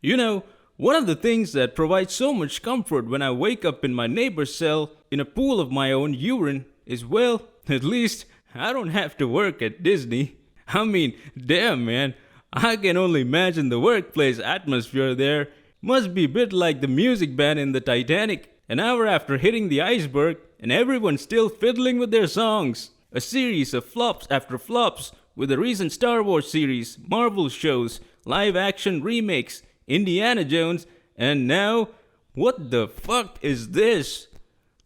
You know, one of the things that provides so much comfort when I wake up in my neighbor's cell in a pool of my own urine is, well, at least I don't have to work at Disney. I mean, damn man, I can only imagine the workplace atmosphere there. Must be a bit like the music band in the Titanic, an hour after hitting the iceberg and everyone's still fiddling with their songs. A series of flops after flops with the recent Star Wars series, Marvel shows, live action remakes, Indiana Jones, and now, what the fuck is this?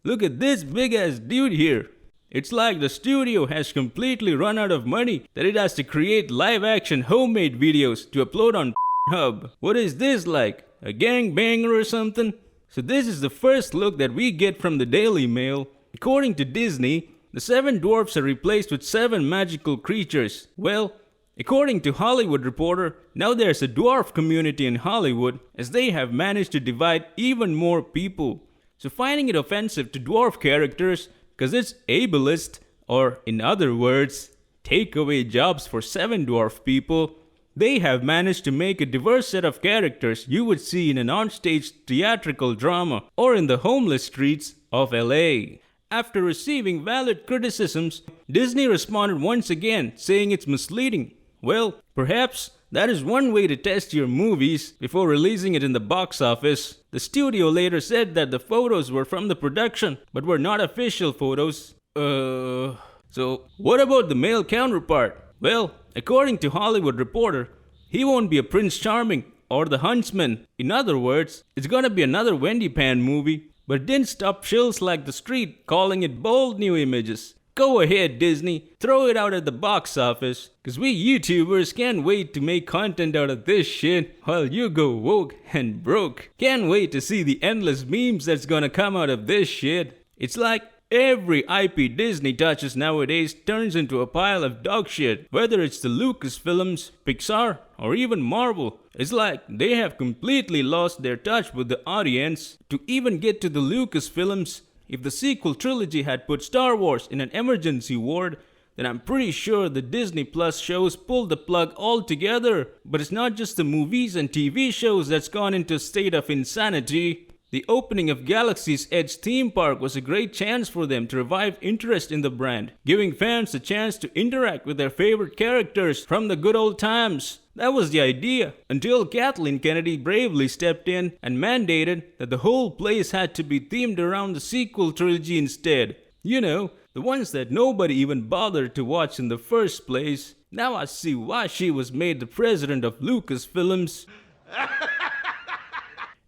Look at this big ass dude here. It's like the studio has completely run out of money that it has to create live action homemade videos to upload on Hub. What is this like? A gangbanger or something? So this is the first look that we get from the Daily Mail. According to Disney, the 7 dwarfs are replaced with 7 magical creatures. Well, according to Hollywood Reporter, now there's a dwarf community in Hollywood as they have managed to divide even more people. So finding it offensive to dwarf characters because it's ableist, or in other words, take away jobs for 7 dwarf people, they have managed to make a diverse set of characters you would see in an onstage theatrical drama or in the homeless streets of LA. After receiving valid criticisms, Disney responded once again, saying it's misleading. Well, perhaps that is one way to test your movies before releasing it in the box office. The studio later said that the photos were from the production, but were not official photos. So what about the male counterpart? Well, according to Hollywood Reporter, he won't be a Prince Charming or the Huntsman. In other words, it's gonna be another Wendy Pan movie. But it didn't stop shills like the street calling it bold new images. Go ahead, Disney, throw it out at the box office, cause we YouTubers can't wait to make content out of this shit while you go woke and broke. Can't wait to see the endless memes that's gonna come out of this shit. It's like every IP Disney touches nowadays turns into a pile of dog shit. Whether it's the Lucasfilms, Pixar, or even Marvel. It's like they have completely lost their touch with the audience. To even get to the Lucasfilms, if the sequel trilogy had put Star Wars in an emergency ward, then I'm pretty sure the Disney Plus shows pulled the plug altogether. But it's not just the movies and TV shows that's gone into a state of insanity. The opening of Galaxy's Edge theme park was a great chance for them to revive interest in the brand, giving fans a chance to interact with their favorite characters from the good old times. That was the idea, until Kathleen Kennedy bravely stepped in and mandated that the whole place had to be themed around the sequel trilogy instead. You know, the ones that nobody even bothered to watch in the first place. Now I see why she was made the president of Lucasfilms.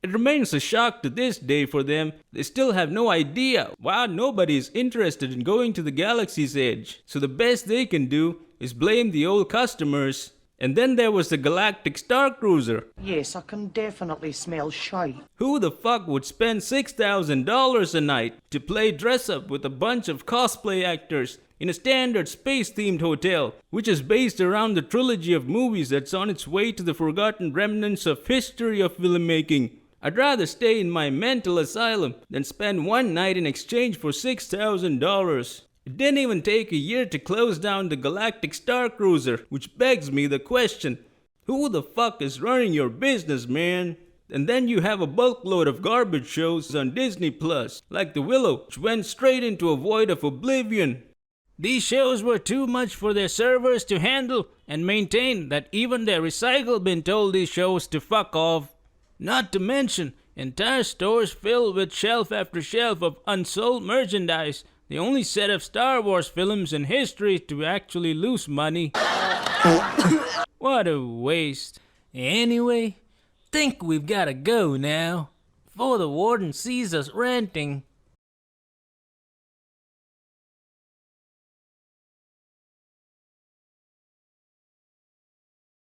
It remains a shock to this day for them. They still have no idea why nobody is interested in going to the Galaxy's Edge. So the best they can do is blame the old customers. And then there was the Galactic Star Cruiser. Yes, I can definitely smell shite. Who the fuck would spend $6,000 a night to play dress up with a bunch of cosplay actors in a standard space-themed hotel, which is based around the trilogy of movies that's on its way to the forgotten remnants of history of filmmaking? I'd rather stay in my mental asylum than spend one night in exchange for $6,000. It didn't even take a year to close down the Galactic Star Cruiser, which begs me the question, who the fuck is running your business, man? And then you have a bulk load of garbage shows on Disney Plus, like The Willow, which went straight into a void of oblivion. These shows were too much for their servers to handle and maintain that even their recycle bin told these shows to fuck off. Not to mention, entire stores filled with shelf after shelf of unsold merchandise, the only set of Star Wars films in history to actually lose money. What a waste. Anyway, think we've gotta go now, before the warden sees us ranting.